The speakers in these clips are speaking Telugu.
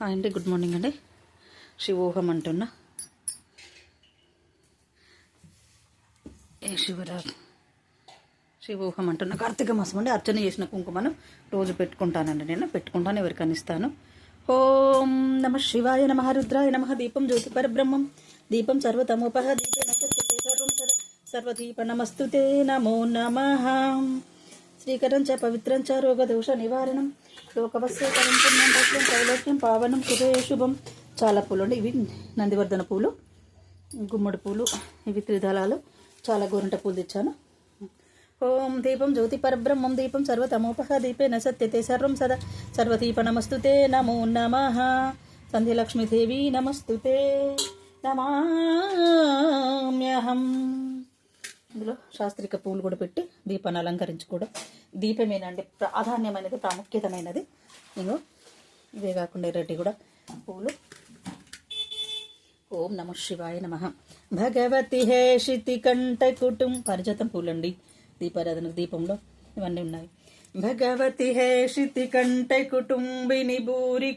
అండి గుడ్ మార్నింగ్ అండి. శివోహం అంటున్నా. శివోహం అంటున్నా. కార్తీక మాసం అండి. అర్చన చేసిన కుంకుమను రోజు పెట్టుకుంటానండి. నేను పెట్టుకుంటాను, ఎవరికైనా ఇస్తాను. ఓం నమ శివాయ నమ రుద్రాయ నమ. దీపం జ్యోతి పరబ్రహ్మం దీపం సర్వతమోపహ దీపే నసత్యతే సర్వం సర్వదీప నమస్తుతే నమో నమః. శ్రీకరం చ పవిత్రం చ రోగదోష నివారణం లోకవస్యకరం పుణ్యం భక్త్యం కైలక్ష్యం పావనం శుభే శుభం. చాలా పూలు అండి. ఇవి నందివర్ధన పూలు, గుమ్మడి పూలు, ఇవి త్రిదళాలు, చాలా గోరంట పూలు తెచ్చాను. ఓం దీపం జ్యోతి పరబ్రహ్మం దీపం సర్వతమోపహ దీపే నసత్యతే సర్వం సదా సర్వదీప నమస్తుతే నమో నమః. సంధ్యలక్ష్మీదేవి నమస్తుతే నమామ్యహం. ఇందులో శాస్త్రిక పూలు కూడా పెట్టి దీపాన్ని అలంకరించుకోవడం దీపమేనండి ప్రాధాన్యమైనది, ప్రాముఖ్యతమైనది. ఇంకో ఇవే కాకుండా రెడ్డి కూడా పూలు. ఓం నమ శివాయ నమ. భగవతి హే శితి కంఠ కుటుం పరిజతం పూలండి. దీపారాధన దీపంలో ఇవన్నీ ఉన్నాయి. భగవతి హే శితి కంఠ కుటుంబిని భూరి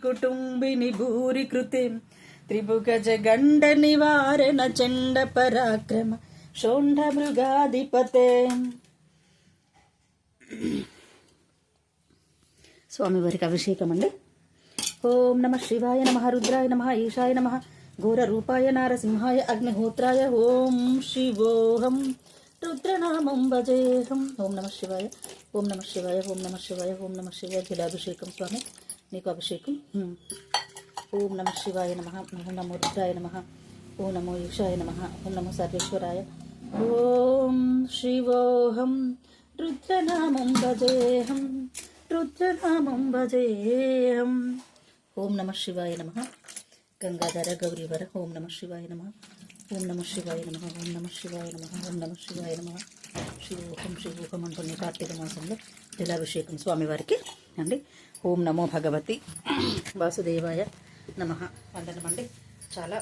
కృతి త్రిభుగజ గండ నివారణ చండ పరాక్రమ షోంఢ మృగాధిపతే. స్వామివారికి అభిషేకం అండి. ఓం నమ శివాయ నమ రుద్రాయ నమ ఈశాయ నమ ఘోర రూపాయ నారసింహాయ అగ్నిహోత్రాయ ఓం శివోహం రుద్రనామం భజేహం. ఓం నమ శివాయ ఓం నమ శివాయ ఓం నమ శివాయ ఓం నమ శివాయ. జలాభిషేకం స్వామి, నీకు అభిషేకం. ఓం నమ శివాయ నమ ఓం నమో రుద్రాయ నమ ఓం నమో ఈశాయ నమ ఓం నమో సర్వేశ్వరాయ ఓం శివోహం రుద్రనామం భజేహం రుద్రనామం భజేహం. ఓం నమ శివాయ నమ. గంగాధర గౌరీవర ఓం నమ శివాయ నమ ఓం నమ శివాయ నమ ఓం నమ శివాయ నమ ఓం నమ శివాయ నమ. శివోహం అంటున్న కార్తీక మాసంలో జలాభిషేకం స్వామివారికి అండి. ఓం నమో భగవతి వాసుదేవాయ నమ. వందనం అండి. చాలా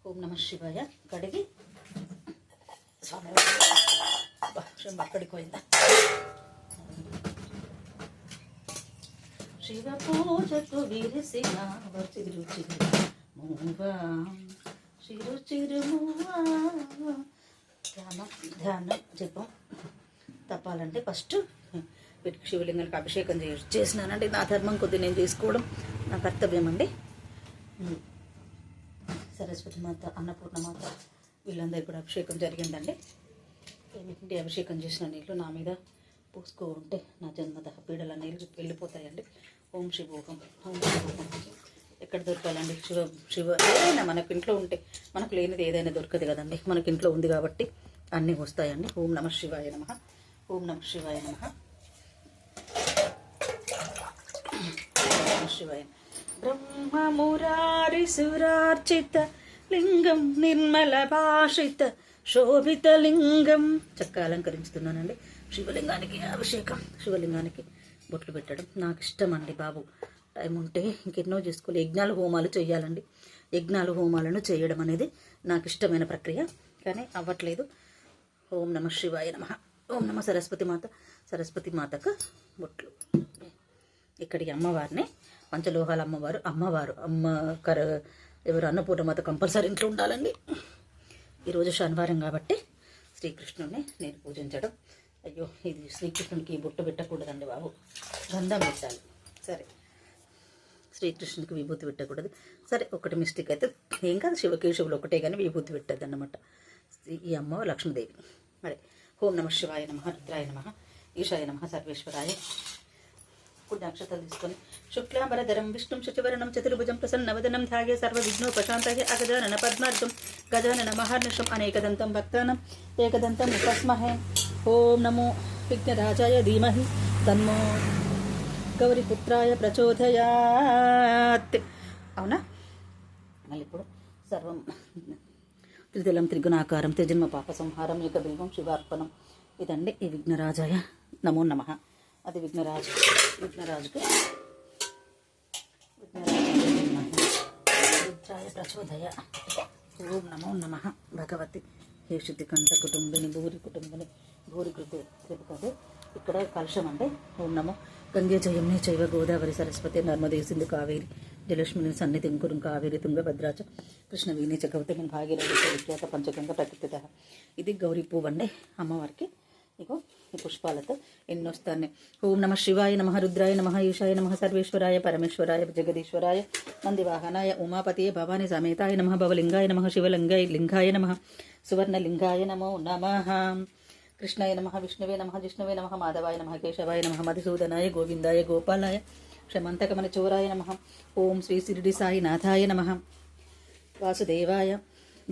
ఓం నమ శివాయ కడిగి స్వామివారి అక్కడికి పోయిందా. శివ పూజకు విరిసిన ధ్యానం జపం తప్పాలంటే ఫస్ట్ వీటికి శివలింగానికి అభిషేకం చేసినానండి. నా ధర్మం కొద్ది నేను చేసుకోవడం నా కర్తవ్యం అండి. సరస్వతి మాత, అన్నపూర్ణ మాత వీళ్ళందరికీ కూడా అభిషేకం జరిగిందండి. వీటిని అభిషేకం చేసిన నీళ్ళు నా మీద పూసుకో ఉంటే నా జన్మత పీడల నీళ్ళు వెళ్ళిపోతాయండి. ఓం శివోహం ఓం శివోహం. ఎక్కడ దొరకాలండి? శివ ఏదైనా మనకు ఇంట్లో ఉంటే, మనకు లేనిది ఏదైనా దొరకదు కదండి. మనకి ఇంట్లో ఉంది కాబట్టి అన్నీ వస్తాయండి. ఓం నమ శివాయ నమ ఓం నమ శివాయ నమ శివాయ. బ్రహ్మమురారి సురార్చిత లింగం నిర్మల భాషిత శోభిత లింగం. చక్కగా అలంకరించుతున్నానండి. శివలింగానికి అభిషేకం, శివలింగానికి బొట్లు పెట్టడం నాకు ఇష్టం అండి బాబు. టైం ఉంటే ఇంకెన్నో చేసుకోవాలి. యజ్ఞాలు హోమాలు చేయాలండి. యజ్ఞాలు హోమాలను చేయడం అనేది నాకు ఇష్టమైన ప్రక్రియ, కానీ అవ్వట్లేదు. ఓం నమ శివాయ నమ ఓం నమ సరస్వతి మాత. సరస్వతి మాతకు బొట్లు. ఇక్కడికి అమ్మవారిని పంచలోహాల అమ్మవారు ఎవరు అన్నపూర్ణ మాత కంపల్సరీ ఇంట్లో ఉండాలండి. ఈరోజు శనివారం కాబట్టి శ్రీకృష్ణుడిని నేను పూజించడం. అయ్యో, ఇది శ్రీకృష్ణుడికి బొట్టు పెట్టకూడదండి బాబు, గంధం పెట్టాలి. సరే, శ్రీకృష్ణుడికి విభూతి పెట్టకూడదు. సరే, ఒకటి మిస్టేక్ అయితే ఏం కాదు, శివకేశవులు ఒకటే కానీ విభూతి పెట్టద్దు అన్నమాట. ఈ అమ్మ లక్ష్మీదేవి. మరి ఓం నమ శివాయ నమ రుద్రాయ నమ ఈశాయ నమ సర్వేశ్వరాయ. కొన్ని అక్షతలు తీసుకొని శుక్లాంబరధరం విష్ణుం శశివర్ణం చతుర్భుజం ప్రసన్నవదనం ధ్యాయే సర్వవిఘ్నోపశాంతయే అగజానన పద్మార్గం గజానన మహర్నిశం అనేకదంతం భక్తానం ఏకదంతం ఉపాస్మహే. ఓం నమో విఘ్నరాజాయ ధీమహి తన్మో గౌరీపుత్రాయ ప్రచోదయాత్. అవునా? మళ్ళీ ఇప్పుడు సర్వం త్రిదళం త్రిగుణాకారం త్రిజన్మ పాప సంహారం ఏకబిల్వం శివార్పణం. ఇదండి ఈ విఘ్నరాజాయ నమో నమః. అది విఘ్నరాజుకు రుద్రాయ ప్రచోదయ. ఓం నమో నమః భగవతి హే శుద్ధి కంఠ కుటుంబిని భూరి కృతి తెలుపుతుంది. ఇక్కడ కలశం అంటే ఓం నమో గంగే జయమ్నే చైవ గోదావరి సరస్వతి నర్మదే సింధు కావేరి జలక్ష్మిని సన్నిధిం కురుం కావేరి తుంగభద్రాచ కృష్ణవేణి చ గౌతమి భాగీరథి విఖ్యాత పంచగంగ ప్రతిష్ఠిత. ఇది గౌరీ పువ్వు అండి అమ్మవారికి. ఇగో ఈ పుష్పాలతో ఎన్నొస్తాను. ఓం నమ శివాయ నమ, రుద్రాయ నమ, ఈశాయ నమ, సర్వేశ్వరాయ పరమేశ్వరాయ జగదీశ్వరాయ నందివాహనాయ ఉమాపతియ భవాని సమేతాయ నమ, భవలింగాయ నమ, శివలింగాయ నమ, సువర్ణలింగాయ నమో నమః. కృష్ణాయ నమ, విష్ణువే నమ, జిష్ణువే నమ, మాధవాయ నమ, కేశవాయ నమ, మధుసూదనాయ గోవిందాయ గోపాలాయ క్షమంతకమన చోరాయ నమ. ఓం శ్రీ శిరిడి సాయినాథాయ నమ. వాసుదేవాయ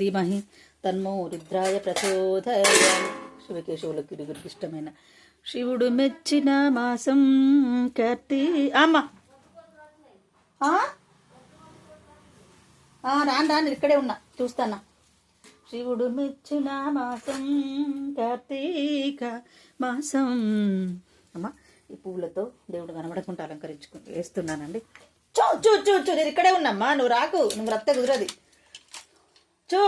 ధీమహి తన్మో రుద్రాయ ప్రచోదయామి. శివకేశవులకు ఇరుగురికి ఇష్టమైన శివుడు మెచ్చిన మాసం అమ్మ రాను ఇక్కడే ఉన్నా చూస్తానా. శివుడు మెచ్చిన మాసం కార్తీక మాసం. అమ్మ ఈ పువ్వులతో దేవుడు కనబడకుండా అలంకరించుకుంటూ వేస్తున్నానండి. చూ చూ చూ చూ నేను ఇక్కడే ఉన్నమ్మా, నువ్వు రాకు, నువ్వు రక్త కుదరది. చూ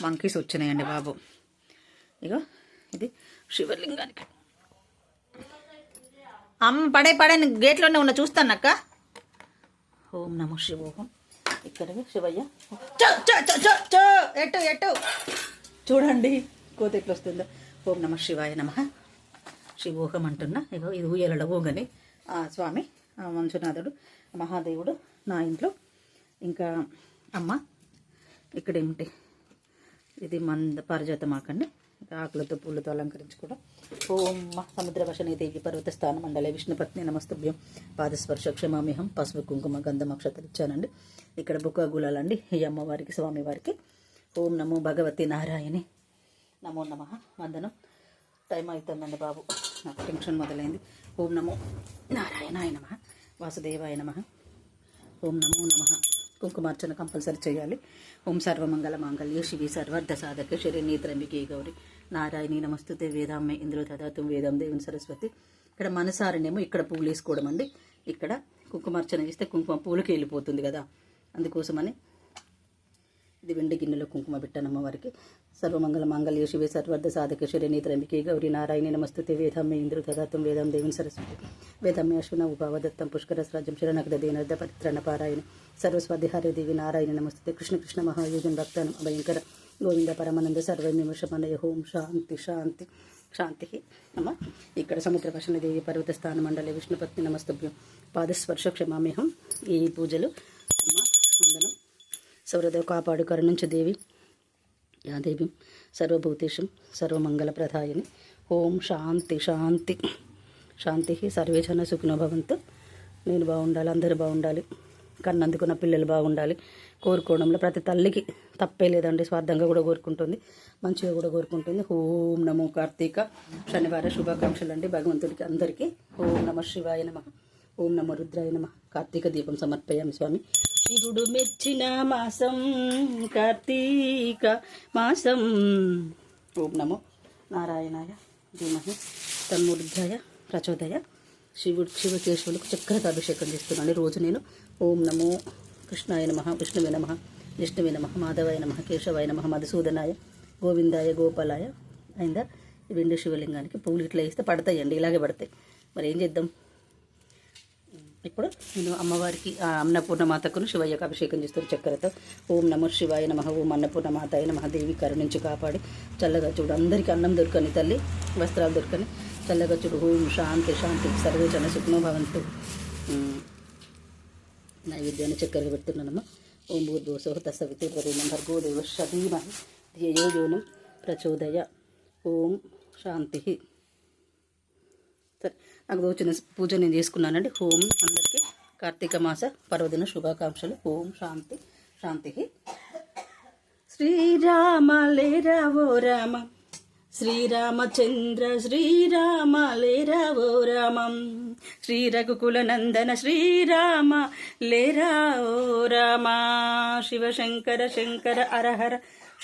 మంకీస్ వచ్చినాయండి బాబు. ఇగో ఇది శివలింగానికి అమ్మ పడే గేట్లోనే ఉన్న చూస్తానక్క. ఓం నమో శివోహం. ఇక్కడ శివయ్య ఎటు ఎటు చూడండి కోత ఎట్లా వస్తుందో. ఓం నమ శివాయ నమ. శివోహం అంటున్నా. ఇగో ఇది ఊయలలో ఊగని స్వామి మంజునాథుడు మహాదేవుడు నా ఇంట్లో. ఇంకా అమ్మ ఇక్కడ ఏమిటి, ఇది పారిజాతమాకండి, ఆకులతో పూలతో అలంకరించుకోవడం. ఓం సముద్రవశనే దేవి పర్వత స్థాన మండలే విష్ణుపత్ని నమస్తుభ్యం పాదస్పర్శ క్షమామిహం. పసుపు కుంకుమ గంధం అక్షతలు ఇచ్చానండి. ఇక్కడ బుక్క గులాలండి ఈ అమ్మవారికి స్వామివారికి. ఓం నమో భగవతి నారాయణి నమో నమ. వందనం. టైం అవుతుందండి బాబు, నాకు టెన్షన్ మొదలైంది. ఓం నమో నారాయణాయ నమ, వాసుదేవాయ నమ. ఓం నమో నమ. కుంకుమార్చన కంపల్సరీ చేయాలి. ఓం సర్వమంగళ మాంగళ్య శివి సర్వార్థ సాధక శరణ్యే త్ర్యంబకే గౌరి నారాయణి నమస్తుతే వేదామ్మే ఇంద్రో దదాతు వేదం దేవుని సరస్వతి. ఇక్కడ మనసారినేమో ఇక్కడ పువ్వులు వేసుకోవడం అండి. ఇక్కడ కుంకుమార్చన చేస్తే కుంకుమ పూలకి వెళ్ళిపోతుంది కదా, అందుకోసమని ఇది వెండి గిన్నెలో కుంకుమ పెట్టాను అమ్మవారికి. సర్వమంగళ మాంగళ్య శివే సర్వార్థ సాధక శరణ్యే త్ర్యంబకే గౌరి నారాయణి నమస్తుతే వేదామ్మే ఇంద్రో దదాతు వేదం దేవుని సరస్వతి. వేదమ్మే అశ్విన ఉపావదత్తం పుష్కరస్రాజ్యం శరణగ్ధదేనర్ధ పరిత్రణ పారాయణ సర్వస్వాధిహారే దేవి నారాయణ నమస్తే. కృష్ణ కృష్ణ మహాయోజన్ భక్తానం అభయంకర గోవింద పరమానంద సర్వనిమిషమనయ. ఓం శాంతి శాంతి శాంతి. అమ్మ ఇక్కడ సముద్ర భాషణ దేవి పర్వత స్థాన మండలే విష్ణుపత్ని నమస్తుభ్యం పాదస్పర్శ క్షమామేహం. ఈ పూజలు అమ్మ వందనం. సౌరదేవ కాపాడు కరుణించు దేవి యా దేవి సర్వభూతేషం సర్వమంగళప్రదాయని. ఓం శాంతి శాంతి శాంతి. సర్వే జన సుఖినో భవంతు. నేను బాగుండాలి, అందరూ బాగుండాలి, కన్నందుకున్న పిల్లలు బాగుండాలి కోరుకోవడంలో ప్రతి తల్లికి తప్పే లేదండి. స్వార్థంగా కూడా కోరుకుంటుంది, మంచిగా కూడా కోరుకుంటుంది. ఓం నమో కార్తీక శనివార శుభాకాంక్షలు అండి భగవంతుడికి అందరికీ. ఓం నమ శివాయ నమ. ఓం నమో రుద్రాయ నమ. కార్తీక దీపం సమర్పయామి స్వామి. శివుడు మెచ్చిన మాసం కార్తీక మాసం. ఓం నమో నారాయణాయ ధీమహి తన్మో రుద్రాయ ప్రచోదయ. శివకేశవులకు చక్కెరతో అభిషేకం చేస్తున్నాను రోజు నేను. ఓం నమో కృష్ణాయ నమ, విష్ణువే నమ, జిష్ణువే నమ, మాధవాయ నమ, కేశవాయ నమ, మధుసూదనాయ గోవిందాయ గోపాలాయ. అయిందా? ఈ వెండి శివలింగానికి పువ్వులు ఇట్లా వేస్తే పడతాయండి, ఇలాగే పడతాయి. మరి ఏం చేద్దాం. ఇప్పుడు నేను అమ్మవారికి అన్నపూర్ణమాతకును శివయ్యకు అభిషేకం చేస్తారు చక్కెరతో. ఓం నమో శివాయ నమ. ఓం అన్నపూర్ణమాతాయ నమ. దేవి కరుణించి కాపాడి చల్లగా చూడు. అందరికీ అన్నం దొరకని తల్లి, వస్త్రాలు దొరకని చల్లగా చూడు. ఓం శాంతి శాంతి. సర్వే జన సుఖినో భవంతు. నైవేద్యాన్ని చక్కెరగా పెడుతున్నానమ్మా. ఓం భూర్భువస్సుః తత్సవితుర్వరేణ్యం భర్గో దేవస్య ధీమహి ధియో యోనః ప్రచోదయ. ఓం శాంతి. సరే, నాకు దోచిన పూజ నేను చేసుకున్నానండి. ఓం అందరికీ కార్తీక మాస పర్వదిన శుభాకాంక్షలు. ఓం శాంతి శాంతి. శ్రీరామ లేరావో రామ, శ్రీరామచంద్ర శ్రీరామ లేరావో రామం, శ్రీ రఘుకుల నందన శ్రీరామ లేరావో రామ. శివశంకర శంకర అరహర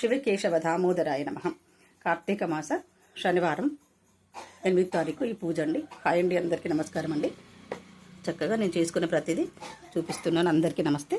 శివకేశవ దామోదరాయ నమ. కార్తీక మాస శనివారం 8వ తారీఖు ఈ పూజ అండి. హాయ్ అండి, అందరికీ నమస్కారం అండి. చక్కగా నేను చేసుకున్న ప్రతిదీ చూపిస్తున్నాను. అందరికీ నమస్తే.